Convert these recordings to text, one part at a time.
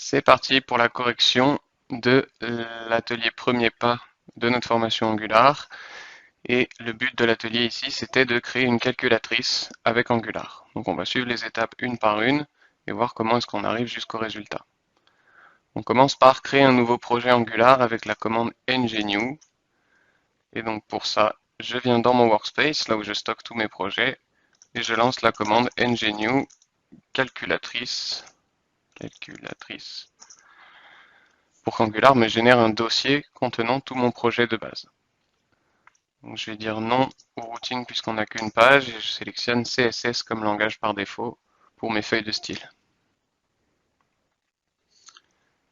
C'est parti pour la correction de l'atelier premier pas de notre formation Angular. Et le but de l'atelier ici, c'était de créer une calculatrice avec Angular. Donc on va suivre les étapes une par une et voir comment est-ce qu'on arrive jusqu'au résultat. On commence par créer un nouveau projet Angular avec la commande ngnew. Et donc pour ça, je viens dans mon workspace, là où je stocke tous mes projets, et je lance la commande ngnew calculatrice pour qu'Angular me génère un dossier contenant tout mon projet de base. Donc je vais dire non aux routines puisqu'on n'a qu'une page et je sélectionne CSS comme langage par défaut pour mes feuilles de style.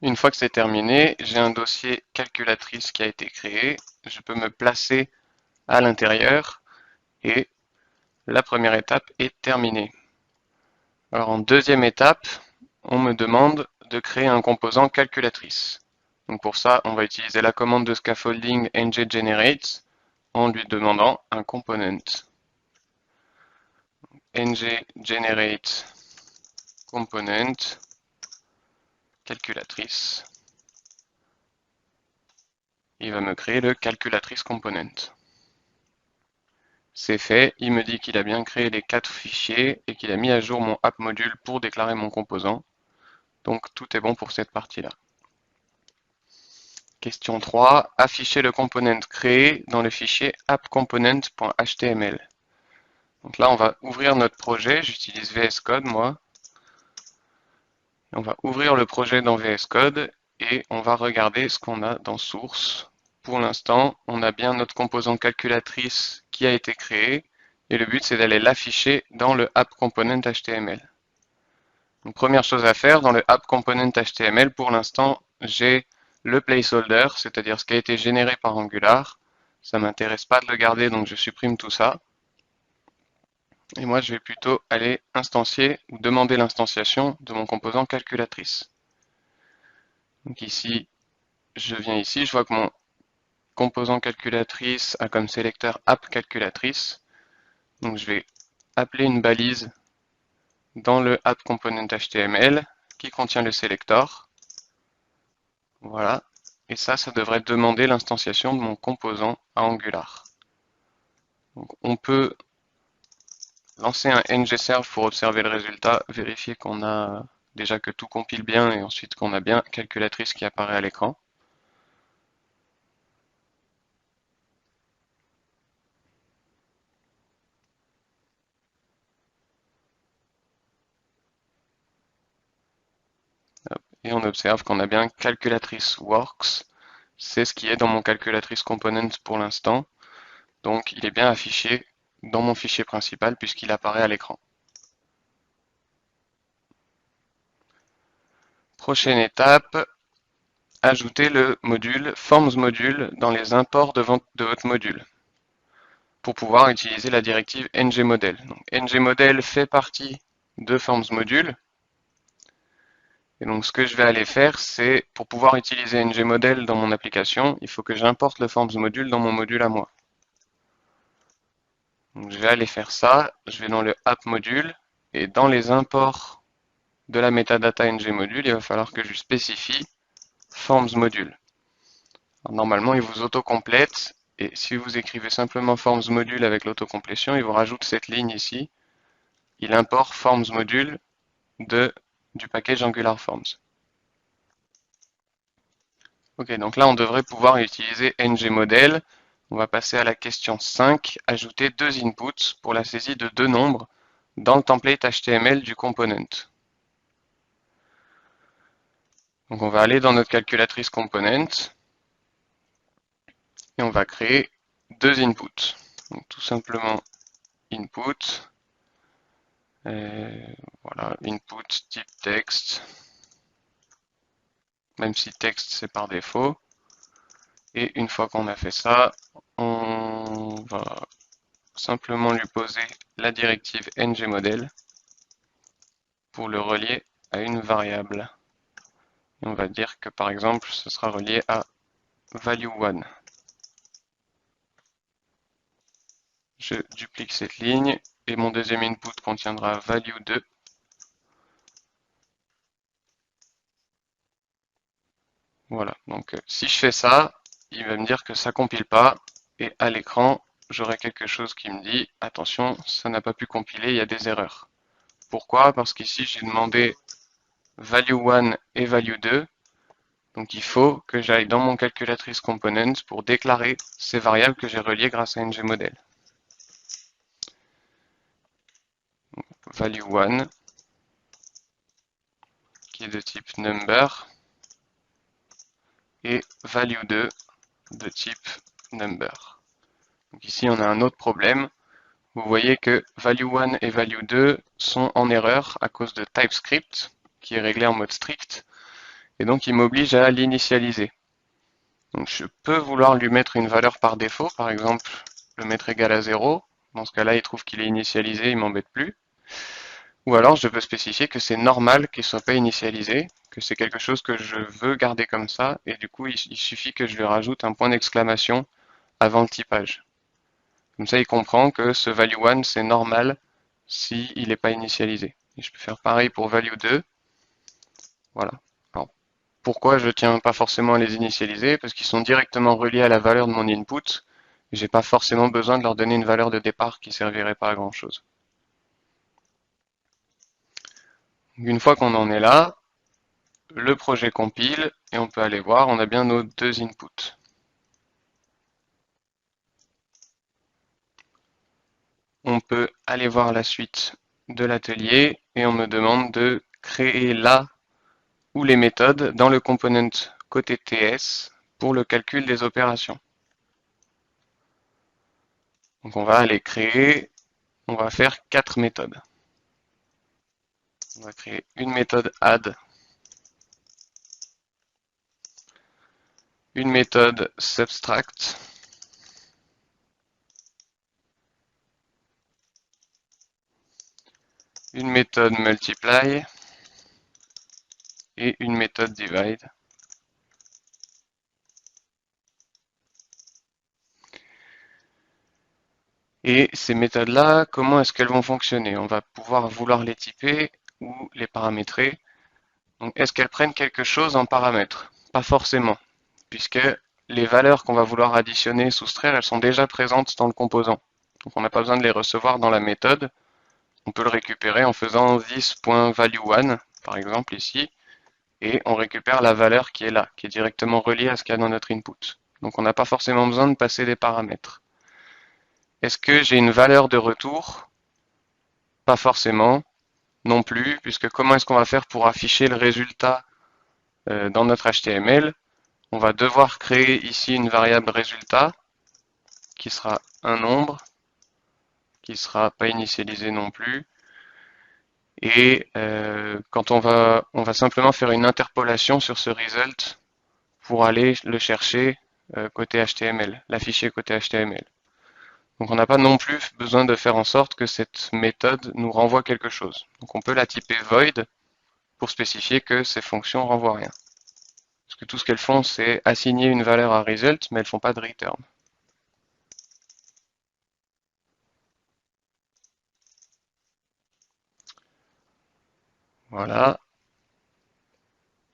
Une fois que c'est terminé, j'ai un dossier calculatrice qui a été créé. Je peux me placer à l'intérieur et la première étape est terminée. Alors en deuxième étape, on me demande de créer un composant calculatrice. Donc pour ça, on va utiliser la commande de scaffolding ngGenerate en lui demandant un component. ngGenerate component calculatrice. Il va me créer le calculatrice component. C'est fait, il me dit qu'il a bien créé les 4 fichiers et qu'il a mis à jour mon app module pour déclarer mon composant. Donc tout est bon pour cette partie-là. Question 3. Afficher le component créé dans le fichier appcomponent.html. Donc là, on va ouvrir notre projet. J'utilise VS Code, moi. On va ouvrir le projet dans VS Code et on va regarder ce qu'on a dans Source. Pour l'instant, on a bien notre composant calculatrice qui a été créé et le but c'est d'aller l'afficher dans le app component HTML. Donc, première chose à faire, dans le app component HTML, pour l'instant, j'ai le placeholder, c'est-à-dire ce qui a été généré par Angular. Ça ne m'intéresse pas de le garder, donc je supprime tout ça. Et moi, je vais plutôt aller instancier ou demander l'instanciation de mon composant calculatrice. Donc ici, je viens ici, je vois que mon composant calculatrice a comme sélecteur app calculatrice. Donc je vais appeler une balise dans le app component HTML qui contient le selector. Voilà. Et ça devrait demander l'instanciation de mon composant à Angular. Donc on peut lancer un ngserve pour observer le résultat, vérifier qu'on a déjà que tout compile bien et ensuite qu'on a bien calculatrice qui apparaît à l'écran. Et on observe qu'on a bien calculatrice works. C'est ce qui est dans mon calculatrice component pour l'instant. Donc il est bien affiché dans mon fichier principal puisqu'il apparaît à l'écran. Prochaine étape, ajouter le module Forms Module dans les imports de votre module pour pouvoir utiliser la directive ngModel. Donc, ngModel fait partie de Forms Module. Et donc ce que je vais aller faire, c'est pour pouvoir utiliser ngModel dans mon application, il faut que j'importe le Forms Module dans mon module à moi. Donc, je vais aller faire ça, je vais dans le app module et dans les imports de la metadata ngModule, il va falloir que je spécifie Forms Module. Alors, normalement, il vous autocomplète et si vous écrivez simplement Forms Module avec l'autocomplétion, il vous rajoute cette ligne ici. Il importe Forms Module du package Angular Forms. Ok, donc là on devrait pouvoir utiliser ngModel. On va passer à la question 5, ajouter deux inputs pour la saisie de deux nombres dans le template HTML du component. Donc on va aller dans notre calculatrice component et on va créer deux inputs. Donc tout simplement input, voilà, input type texte, même si texte c'est par défaut. Et une fois qu'on a fait ça, on va simplement lui poser la directive ngModel pour le relier à une variable. Et on va dire que par exemple, ce sera relié à value1. Je duplique cette ligne et mon deuxième input contiendra value2. Voilà, donc si je fais ça, il va me dire que ça compile pas, et à l'écran, j'aurai quelque chose qui me dit, attention, ça n'a pas pu compiler, il y a des erreurs. Pourquoi? Parce qu'ici, j'ai demandé value 1 et value 2, donc il faut que j'aille dans mon calculatrice component pour déclarer ces variables que j'ai reliées grâce à ngModel. Value 1, qui est de type number, et value 2 de type number. Donc ici, on a un autre problème. Vous voyez que value 1 et value 2 sont en erreur à cause de TypeScript, qui est réglé en mode strict, et donc il m'oblige à l'initialiser. Donc je peux vouloir lui mettre une valeur par défaut, par exemple le mettre égal à 0. Dans ce cas-là, il trouve qu'il est initialisé, il m'embête plus. Ou alors je peux spécifier que c'est normal qu'il ne soit pas initialisé, que c'est quelque chose que je veux garder comme ça, et du coup il suffit que je lui rajoute un point d'exclamation avant le typage. Comme ça il comprend que ce value 1 c'est normal s'il n'est pas initialisé. Et je peux faire pareil pour value 2. Voilà. Alors, pourquoi je ne tiens pas forcément à les initialiser? Parce qu'ils sont directement reliés à la valeur de mon input. J'ai pas forcément besoin de leur donner une valeur de départ qui servirait pas à grand chose. Une fois qu'on en est là, le projet compile et on peut aller voir, on a bien nos deux inputs. On peut aller voir la suite de l'atelier et on me demande de créer là ou les méthodes dans le component côté TS pour le calcul des opérations. Donc on va aller créer, on va faire 4 méthodes. On va créer une méthode add, une méthode subtract, une méthode multiply et une méthode divide. Et ces méthodes-là, comment est-ce qu'elles vont fonctionner? On va pouvoir vouloir les typer ou les paramétrer. Donc, est-ce qu'elles prennent quelque chose en paramètre? Pas forcément, puisque les valeurs qu'on va vouloir additionner, soustraire, elles sont déjà présentes dans le composant. Donc, on n'a pas besoin de les recevoir dans la méthode. On peut le récupérer en faisant this.value1, par exemple ici, et on récupère la valeur qui est là, qui est directement reliée à ce qu'il y a dans notre input. Donc, on n'a pas forcément besoin de passer des paramètres. Est-ce que j'ai une valeur de retour? Pas forcément, non plus, puisque comment est-ce qu'on va faire pour afficher le résultat dans notre HTML? On va devoir créer ici une variable résultat qui sera un nombre, qui ne sera pas initialisé non plus. Et quand on va simplement faire une interpolation sur ce result pour aller le chercher côté HTML, l'afficher côté HTML. Donc on n'a pas non plus besoin de faire en sorte que cette méthode nous renvoie quelque chose. Donc on peut la typer void pour spécifier que ces fonctions renvoient rien. Parce que tout ce qu'elles font, c'est assigner une valeur à result, mais elles ne font pas de return. Voilà.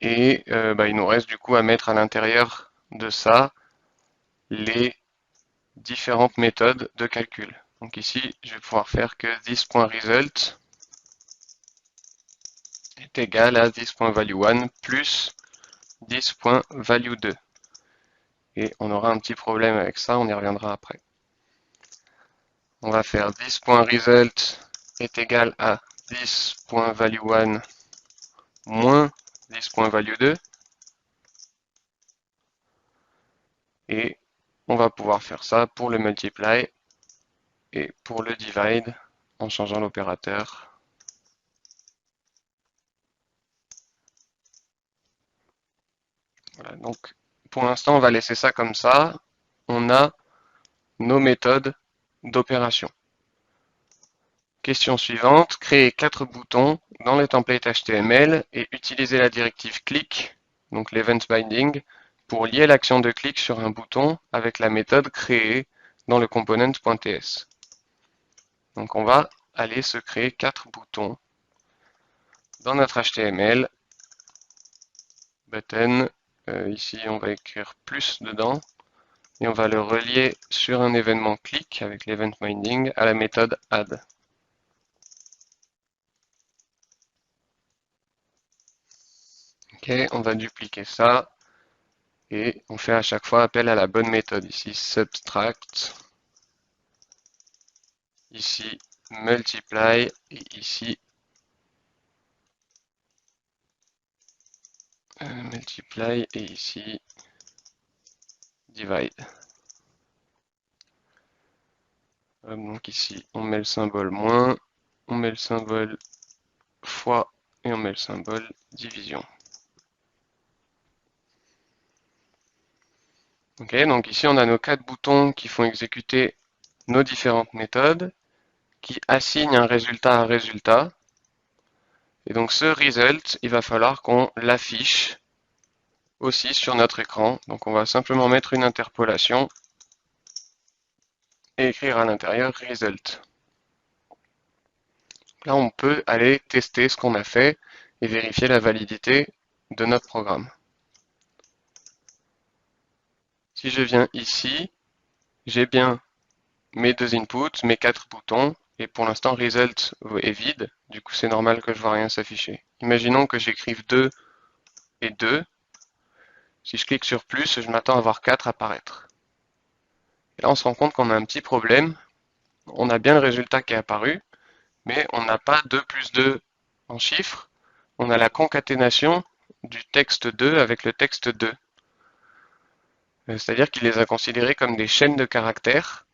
Et il nous reste du coup à mettre à l'intérieur de ça les différentes méthodes de calcul. Donc ici, je vais pouvoir faire que this.result est égal à this.value1 plus this.value2. Et on aura un petit problème avec ça, on y reviendra après. On va faire this.result est égal à this.value1 moins this.value2. Et on va pouvoir faire ça pour le multiply et pour le divide en changeant l'opérateur. Voilà, donc pour l'instant on va laisser ça comme ça. On a nos méthodes d'opération. Question suivante, créer 4 boutons dans le template HTML et utiliser la directive click, donc l'event binding, pour lier l'action de clic sur un bouton avec la méthode créée dans le component.ts. Donc on va aller se créer 4 boutons dans notre HTML, button, ici on va écrire plus dedans, et on va le relier sur un événement click avec l'event binding à la méthode add. Ok, on va dupliquer ça, et on fait à chaque fois appel à la bonne méthode. Ici subtract, ici multiply, et ici multiply, et ici divide. Donc ici on met le symbole moins, on met le symbole fois, et on met le symbole division. Ok, donc ici on a nos 4 boutons qui font exécuter nos différentes méthodes, qui assignent un résultat à un résultat. Et donc ce result, il va falloir qu'on l'affiche aussi sur notre écran. Donc on va simplement mettre une interpolation et écrire à l'intérieur result. Là on peut aller tester ce qu'on a fait et vérifier la validité de notre programme. Si je viens ici, j'ai bien mes 2 inputs, mes 4 boutons, et pour l'instant result est vide, du coup c'est normal que je vois rien s'afficher. Imaginons que j'écrive 2 et 2. Si je clique sur plus, je m'attends à voir 4 apparaître. Et là on se rend compte qu'on a un petit problème. On a bien le résultat qui est apparu, mais on n'a pas 2 plus 2 en chiffres. On a la concaténation du texte 2 avec le texte 2. C'est-à-dire qu'il les a considérés comme des chaînes de caractères,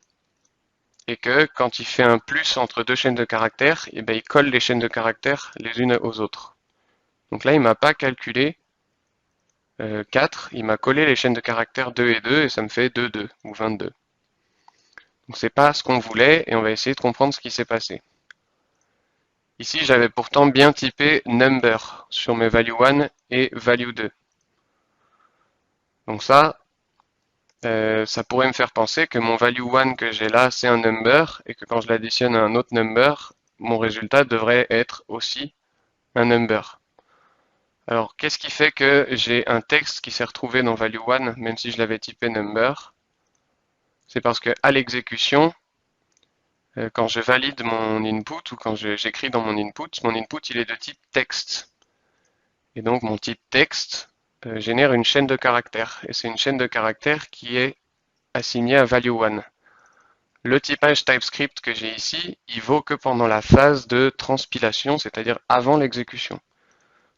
et que quand il fait un plus entre deux chaînes de caractères, et ben il colle les chaînes de caractères les unes aux autres. Donc là, il m'a pas calculé 4, il m'a collé les chaînes de caractères 2 et 2, et ça me fait 2, 2, ou 22. Donc c'est pas ce qu'on voulait, et on va essayer de comprendre ce qui s'est passé. Ici, j'avais pourtant bien typé number sur mes value 1 et value 2. Donc ça pourrait me faire penser que mon value 1 que j'ai là, c'est un number, et que quand je l'additionne à un autre number, mon résultat devrait être aussi un number. Alors, qu'est-ce qui fait que j'ai un texte qui s'est retrouvé dans value 1, même si je l'avais typé number? C'est parce que à l'exécution, quand je valide mon input ou quand j'écris dans mon input il est de type texte. Et donc mon type texte génère une chaîne de caractères. Et c'est une chaîne de caractères qui est assignée à value 1. Le typage TypeScript que j'ai ici, il vaut que pendant la phase de transpilation, c'est-à-dire avant l'exécution.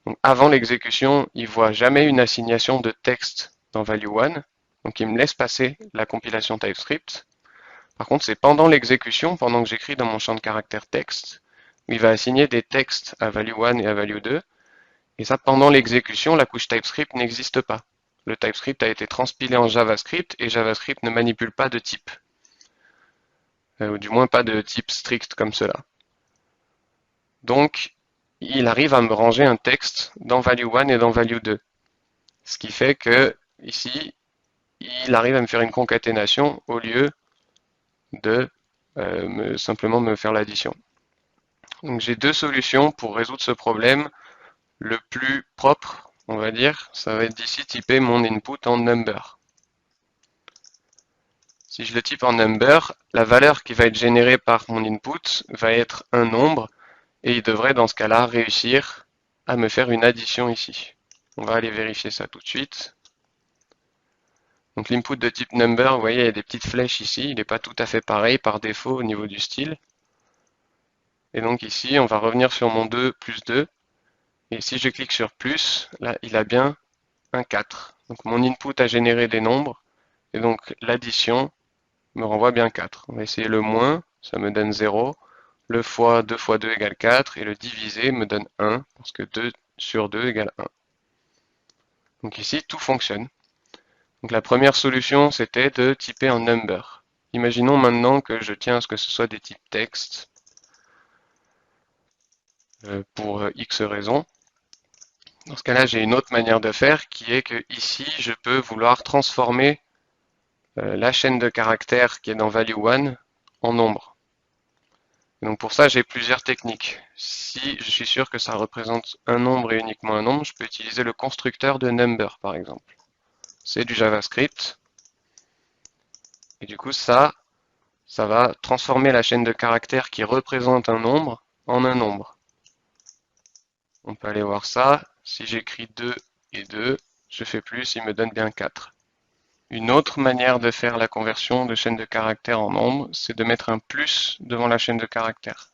Donc avant l'exécution, il ne voit jamais une assignation de texte dans value 1. Donc il me laisse passer la compilation TypeScript. Par contre, c'est pendant l'exécution, pendant que j'écris dans mon champ de caractères texte, où il va assigner des textes à value 1 et à value 2. Et ça, pendant l'exécution, la couche TypeScript n'existe pas. Le TypeScript a été transpilé en JavaScript et JavaScript ne manipule pas de type. Ou du moins pas de type strict comme cela. Donc, il arrive à me ranger un texte dans value 1 et dans value 2. Ce qui fait que, ici, il arrive à me faire une concaténation au lieu de simplement me faire l'addition. Donc j'ai deux solutions pour résoudre ce problème. Le plus propre, on va dire, ça va être d'ici typer mon input en number. Si je le type en number, la valeur qui va être générée par mon input va être un nombre et il devrait dans ce cas-là réussir à me faire une addition ici. On va aller vérifier ça tout de suite. Donc l'input de type number, vous voyez, il y a des petites flèches ici, il n'est pas tout à fait pareil par défaut au niveau du style. Et donc ici, on va revenir sur mon 2 plus 2. Et si je clique sur plus, là, il a bien un 4. Donc mon input a généré des nombres, et donc l'addition me renvoie bien 4. On va essayer le moins, ça me donne 0. Le fois 2 fois 2 égale 4, et le divisé me donne 1, parce que 2 sur 2 égale 1. Donc ici, tout fonctionne. Donc la première solution, c'était de typer en number. Imaginons maintenant que je tiens à ce que ce soit des types texte, pour X raisons. Dans ce cas-là, j'ai une autre manière de faire qui est que ici, je peux vouloir transformer la chaîne de caractères qui est dans value 1 en nombre. Et donc pour ça, j'ai plusieurs techniques. Si je suis sûr que ça représente un nombre et uniquement un nombre, je peux utiliser le constructeur de number par exemple. c'est du JavaScript. Et du coup, ça va transformer la chaîne de caractères qui représente un nombre en un nombre. On peut aller voir ça. Si j'écris 2 et 2, je fais plus, il me donne bien 4. Une autre manière de faire la conversion de chaîne de caractères en nombre, c'est de mettre un plus devant la chaîne de caractères.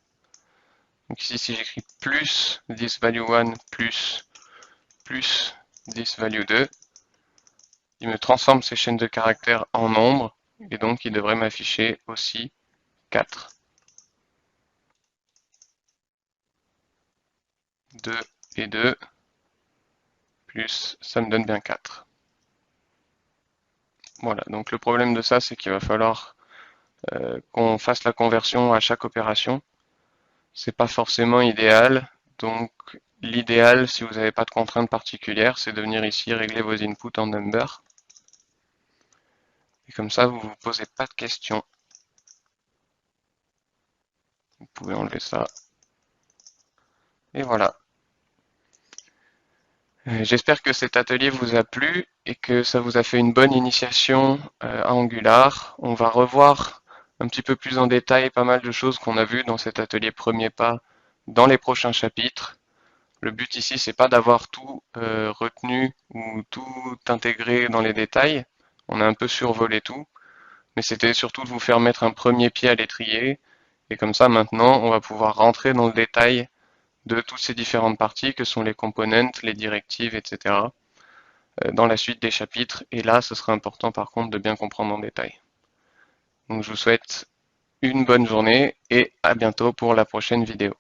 Donc ici, si j'écris plus this value 1 plus this value 2, il me transforme ces chaînes de caractères en nombres, et donc il devrait m'afficher aussi 4. 2 et 2, plus ça me donne bien 4. Voilà, donc le problème de ça, c'est qu'il va falloir qu'on fasse la conversion à chaque opération. C'est pas forcément idéal, donc l'idéal, si vous n'avez pas de contraintes particulières, c'est de venir ici régler vos inputs en number. Et comme ça, vous ne vous posez pas de questions. Vous pouvez enlever ça. Et voilà. J'espère que cet atelier vous a plu et que ça vous a fait une bonne initiation à Angular. On va revoir un petit peu plus en détail pas mal de choses qu'on a vues dans cet atelier premier pas dans les prochains chapitres. Le but ici, c'est pas d'avoir tout retenu ou tout intégré dans les détails. On a un peu survolé tout, mais c'était surtout de vous faire mettre un premier pied à l'étrier. Et comme ça, maintenant, on va pouvoir rentrer dans le détail de toutes ces différentes parties que sont les components, les directives, etc. dans la suite des chapitres. Et là, ce sera important par contre de bien comprendre en détail. Donc je vous souhaite une bonne journée et à bientôt pour la prochaine vidéo.